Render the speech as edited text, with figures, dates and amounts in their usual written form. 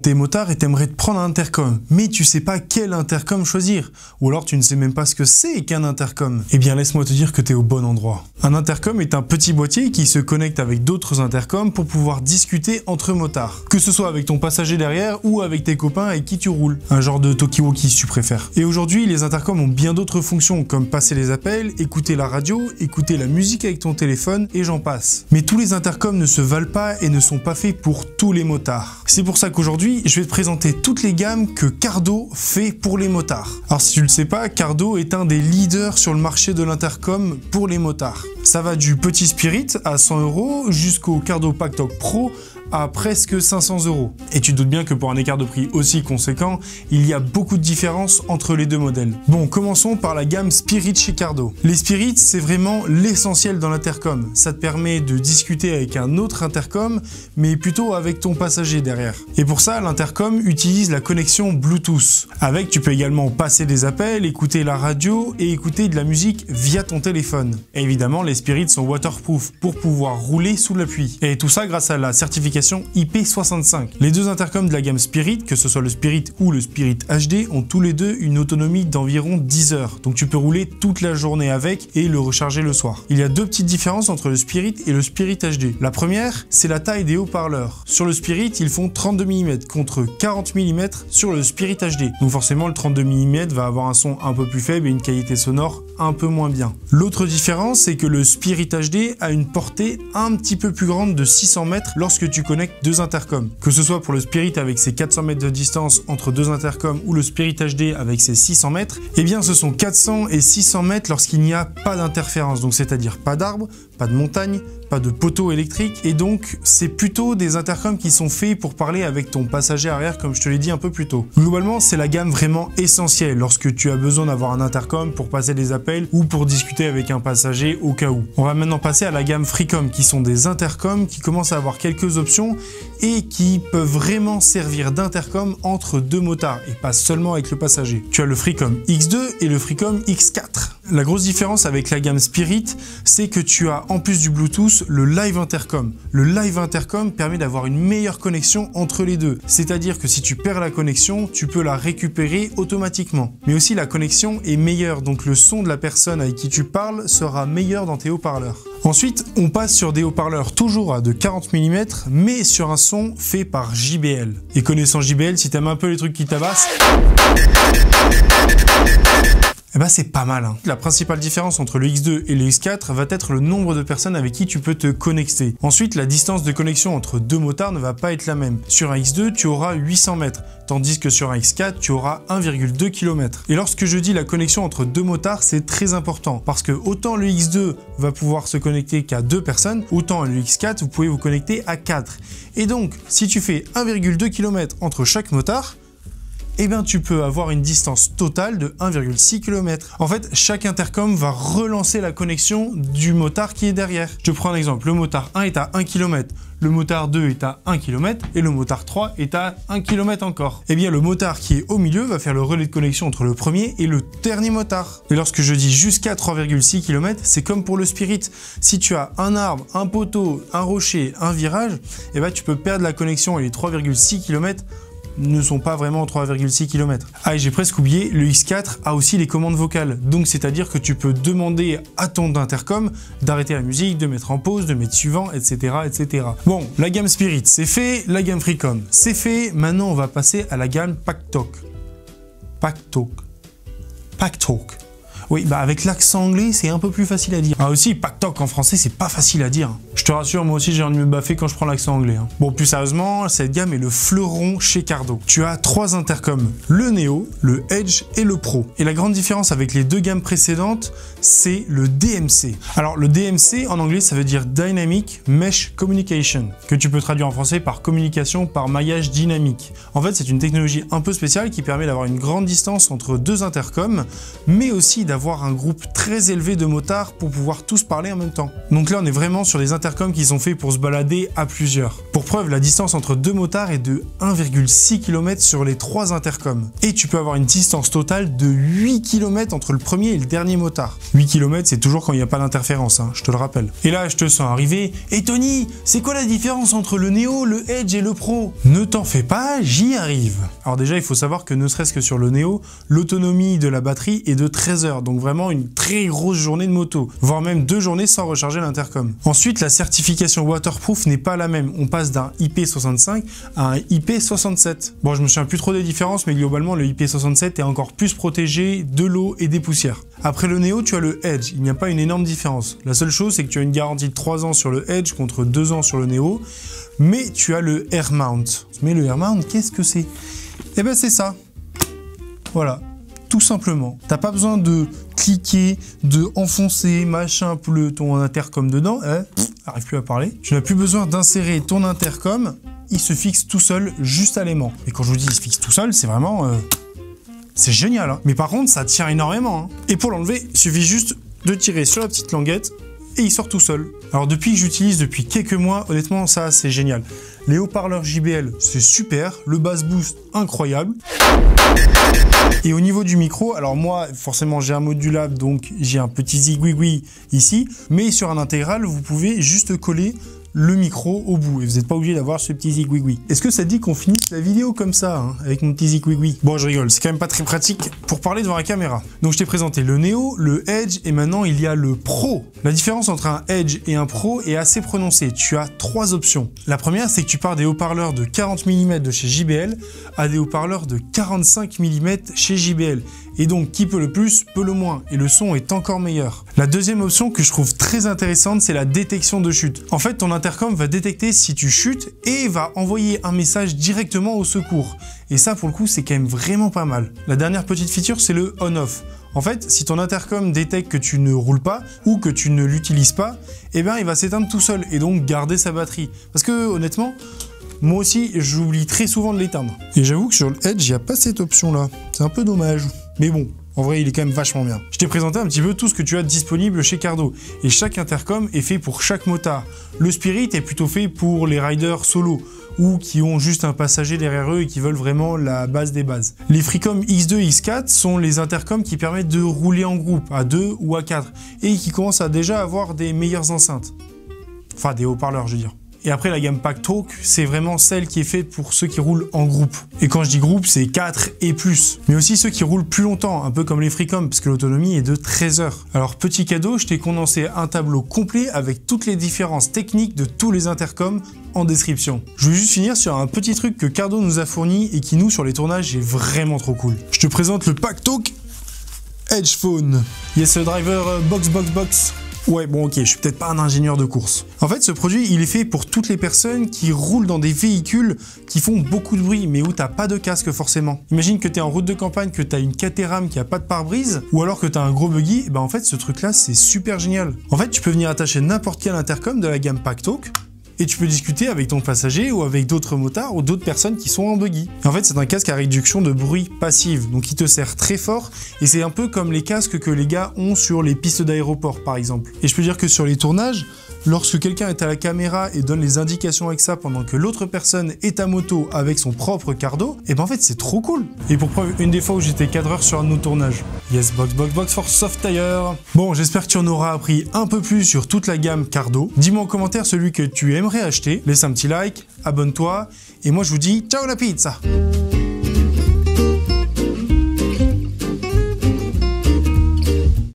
T'es motard et t'aimerais te prendre un intercom, mais tu sais pas quel intercom choisir. Ou alors tu ne sais même pas ce que c'est qu'un intercom. Eh bien laisse-moi te dire que t'es au bon endroit. Un intercom est un petit boîtier qui se connecte avec d'autres intercoms pour pouvoir discuter entre motards. Que ce soit avec ton passager derrière ou avec tes copains avec qui tu roules. Un genre de talkie-walkie si tu préfères. Et aujourd'hui, les intercoms ont bien d'autres fonctions comme passer les appels, écouter la radio, écouter la musique avec ton téléphone et j'en passe. Mais tous les intercoms ne se valent pas et ne sont pas faits pour tous les motards. C'est pour ça qu'aujourd'hui, je vais te présenter toutes les gammes que Cardo fait pour les motards. Alors si tu le sais pas, Cardo est un des leaders sur le marché de l'intercom pour les motards. Ça va du petit Spirit à 100 € jusqu'au Cardo Packtalk Pro à presque 500 €. Et tu te doutes bien que pour un écart de prix aussi conséquent, il y a beaucoup de différences entre les deux modèles. Bon, commençons par la gamme Spirit chez Cardo. Les Spirit, c'est vraiment l'essentiel dans l'intercom. Ça te permet de discuter avec un autre intercom, mais plutôt avec ton passager derrière. Et pour ça, l'intercom utilise la connexion Bluetooth. Avec, tu peux également passer des appels, écouter la radio et écouter de la musique via ton téléphone. Et évidemment, les Spirit sont waterproof pour pouvoir rouler sous la pluie. Et tout ça grâce à la certification IP65. Les deux intercoms de la gamme Spirit, que ce soit le Spirit ou le Spirit HD, ont tous les deux une autonomie d'environ 10 heures. Donc tu peux rouler toute la journée avec et le recharger le soir. Il y a deux petites différences entre le Spirit et le Spirit HD. La première, c'est la taille des haut-parleurs. Sur le Spirit, ils font 32 mm contre 40 mm sur le Spirit HD. Donc forcément, le 32 mm va avoir un son un peu plus faible et une qualité sonore un peu moins bien. L'autre différence, c'est que le Spirit HD a une portée un petit peu plus grande de 600 mètres lorsque tu connectes deux intercoms. Que ce soit pour le Spirit avec ses 400 mètres de distance entre deux intercoms ou le Spirit HD avec ses 600 mètres, eh bien ce sont 400 et 600 mètres lorsqu'il n'y a pas d'interférence, donc c'est-à-dire pas d'arbres, pas de montagne, pas de poteaux électriques, et donc c'est plutôt des intercoms qui sont faits pour parler avec ton passager arrière comme je te l'ai dit un peu plus tôt. Globalement, c'est la gamme vraiment essentielle lorsque tu as besoin d'avoir un intercom pour passer des appels ou pour discuter avec un passager au cas où. On va maintenant passer à la gamme Freecom qui sont des intercoms qui commencent à avoir quelques options et qui peuvent vraiment servir d'intercom entre deux motards et pas seulement avec le passager. Tu as le Freecom X2 et le Freecom X4. La grosse différence avec la gamme Spirit, c'est que tu as en plus du Bluetooth le Live Intercom. Le Live Intercom permet d'avoir une meilleure connexion entre les deux. C'est-à-dire que si tu perds la connexion, tu peux la récupérer automatiquement. Mais aussi la connexion est meilleure, donc le son de la personne avec qui tu parles sera meilleur dans tes haut-parleurs. Ensuite, on passe sur des haut-parleurs toujours à de 40 mm, mais sur un son fait par JBL. Et connaissant JBL, si t'aimes un peu les trucs qui tabassent, eh ben c'est pas mal. La principale différence entre le X2 et le X4 va être le nombre de personnes avec qui tu peux te connecter. Ensuite, la distance de connexion entre deux motards ne va pas être la même. Sur un X2, tu auras 800 mètres, tandis que sur un X4, tu auras 1,2 km. Et lorsque je dis la connexion entre deux motards, c'est très important, parce que autant le X2 va pouvoir se connecter qu'à deux personnes, autant le X4, vous pouvez vous connecter à 4. Et donc, si tu fais 1,2 km entre chaque motard, eh bien tu peux avoir une distance totale de 1,6 km. En fait, chaque intercom va relancer la connexion du motard qui est derrière. Je te prends un exemple, le motard 1 est à 1 km, le motard 2 est à 1 km et le motard 3 est à 1 km encore. Eh bien le motard qui est au milieu va faire le relais de connexion entre le premier et le dernier motard. Et lorsque je dis jusqu'à 3,6 km, c'est comme pour le Spirit. Si tu as un arbre, un poteau, un rocher, un virage, eh bien tu peux perdre la connexion et les 3,6 km ne sont pas vraiment 3,6 km. Ah, et j'ai presque oublié, le X4 a aussi les commandes vocales. Donc c'est-à-dire que tu peux demander à ton intercom d'arrêter la musique, de mettre en pause, de mettre suivant, etc., etc. Bon, la gamme Spirit, c'est fait. La gamme Freecom, c'est fait. Maintenant, on va passer à la gamme Packtalk. Packtalk. Oui, bah avec l'accent anglais, c'est un peu plus facile à dire. Ah aussi, Packtalk en français, c'est pas facile à dire. Je te rassure, moi aussi, j'ai envie de me baffer quand je prends l'accent anglais. Bon, plus sérieusement, cette gamme est le fleuron chez Cardo. Tu as trois intercoms, le Neo, le Edge et le Pro. Et la grande différence avec les deux gammes précédentes, c'est le DMC. Alors, le DMC, en anglais, ça veut dire Dynamic Mesh Communication, que tu peux traduire en français par communication par maillage dynamique. En fait, c'est une technologie un peu spéciale qui permet d'avoir une grande distance entre deux intercoms, mais aussi d'avoir d'avoir un groupe très élevé de motards pour pouvoir tous parler en même temps. Donc là, on est vraiment sur des intercoms qui sont faits pour se balader à plusieurs. Pour preuve, la distance entre deux motards est de 1,6 km sur les 3 intercoms. Et tu peux avoir une distance totale de 8 km entre le premier et le dernier motard. 8 km, c'est toujours quand il n'y a pas d'interférence, hein, je te le rappelle. Et là, je te sens arriver. Et Tony, c'est quoi la différence entre le Neo, le Edge et le Pro? Ne t'en fais pas, j'y arrive. Alors déjà, il faut savoir que ne serait-ce que sur le Neo, l'autonomie de la batterie est de 13 heures, donc vraiment une très grosse journée de moto, voire même 2 journées sans recharger l'intercom. Ensuite, la certification waterproof n'est pas la même. On passe d'un IP65 à un IP67. Bon, je me souviens plus trop des différences, mais globalement, le IP67 est encore plus protégé de l'eau et des poussières. Après le Neo, tu as le Edge. Il n'y a pas une énorme différence. La seule chose, c'est que tu as une garantie de 3 ans sur le Edge contre 2 ans sur le Neo, mais tu as le Air Mount. Mais le Air Mount, qu'est-ce que c'est? Eh ben, c'est ça. Voilà. Tout simplement. T'as pas besoin de cliquer, de enfoncer, machin, ton intercom dedans. Arrive plus à parler. Tu n'as plus besoin d'insérer ton intercom. Il se fixe tout seul, juste à l'aimant. Et quand je vous dis il se fixe tout seul, c'est vraiment... c'est génial. Hein. Mais par contre, ça tient énormément. Hein. Et pour l'enlever, il suffit juste de tirer sur la petite languette et il sort tout seul. Alors depuis que j'utilise depuis quelques mois, honnêtement, ça, c'est génial. Les haut-parleurs JBL, c'est super. Le bass boost, incroyable. Et au niveau du micro, alors moi, forcément, j'ai un modulable, donc j'ai un petit zigouigoui ici. Mais sur un intégral, vous pouvez juste coller le micro au bout et vous n'êtes pas obligé d'avoir ce petit zigouigoui. Est-ce que ça te dit qu'on finisse la vidéo comme ça, hein, avec mon petit zigouigoui? Bon, je rigole, c'est quand même pas très pratique pour parler devant la caméra. Donc je t'ai présenté le Neo, le Edge et maintenant il y a le Pro. La différence entre un Edge et un Pro est assez prononcée. Tu as 3 options. La première, c'est que tu pars des haut-parleurs de 40 mm de chez JBL à des haut-parleurs de 45 mm chez JBL. Et donc, qui peut le plus, peut le moins. Et le son est encore meilleur. La deuxième option que je trouve très intéressante, c'est la détection de chute. En fait, ton intercom va détecter si tu chutes et va envoyer un message directement au secours. Et ça, pour le coup, c'est quand même vraiment pas mal. La dernière petite feature, c'est le on-off. En fait, si ton intercom détecte que tu ne roules pas ou que tu ne l'utilises pas, eh bien, il va s'éteindre tout seul et donc garder sa batterie. Parce que, honnêtement, moi aussi, j'oublie très souvent de l'éteindre. Et j'avoue que sur le Edge, il n'y a pas cette option-là. C'est un peu dommage. Mais bon, en vrai, il est quand même vachement bien. Je t'ai présenté un petit peu tout ce que tu as disponible chez Cardo. Et chaque intercom est fait pour chaque motard. Le Spirit est plutôt fait pour les riders solo ou qui ont juste un passager derrière eux et qui veulent vraiment la base des bases. Les Freecom X2 et X4 sont les intercoms qui permettent de rouler en groupe, à 2 ou à 4, et qui commencent à déjà avoir des meilleures enceintes. Enfin, des haut-parleurs, je veux dire. Et après, la gamme Pack Talk, c'est vraiment celle qui est faite pour ceux qui roulent en groupe. Et quand je dis groupe, c'est 4 et plus. Mais aussi ceux qui roulent plus longtemps, un peu comme les Freecom, parce que l'autonomie est de 13 heures. Alors, petit cadeau, je t'ai condensé un tableau complet avec toutes les différences techniques de tous les intercoms en description. Je vais juste finir sur un petit truc que Cardo nous a fourni et qui, nous, sur les tournages, est vraiment trop cool. Je te présente le Pack Talk Edge Phone. Yes, driver box. Ouais, bon, ok, je suis peut-être pas un ingénieur de course. En fait, ce produit, il est fait pour toutes les personnes qui roulent dans des véhicules qui font beaucoup de bruit, mais où t'as pas de casque forcément. Imagine que t'es en route de campagne, que t'as une Caterham qui a pas de pare-brise, ou alors que t'as un gros buggy, et ben en fait, ce truc-là, c'est super génial. En fait, tu peux venir attacher n'importe quel intercom de la gamme Pack Talk, et tu peux discuter avec ton passager ou avec d'autres motards ou d'autres personnes qui sont en buggy. En fait, c'est un casque à réduction de bruit passive, donc il te sert très fort et c'est un peu comme les casques que les gars ont sur les pistes d'aéroport par exemple. Et je peux dire que sur les tournages, lorsque quelqu'un est à la caméra et donne les indications avec ça pendant que l'autre personne est à moto avec son propre cardo, et ben en fait c'est trop cool. Et pour preuve, une des fois où j'étais cadreur sur un de nos tournages. Yes, box for soft tire. Bon, j'espère que tu en auras appris un peu plus sur toute la gamme Cardo. Dis-moi en commentaire celui que tu aimerais acheter. Laisse un petit like, abonne-toi, et moi je vous dis ciao la pizza.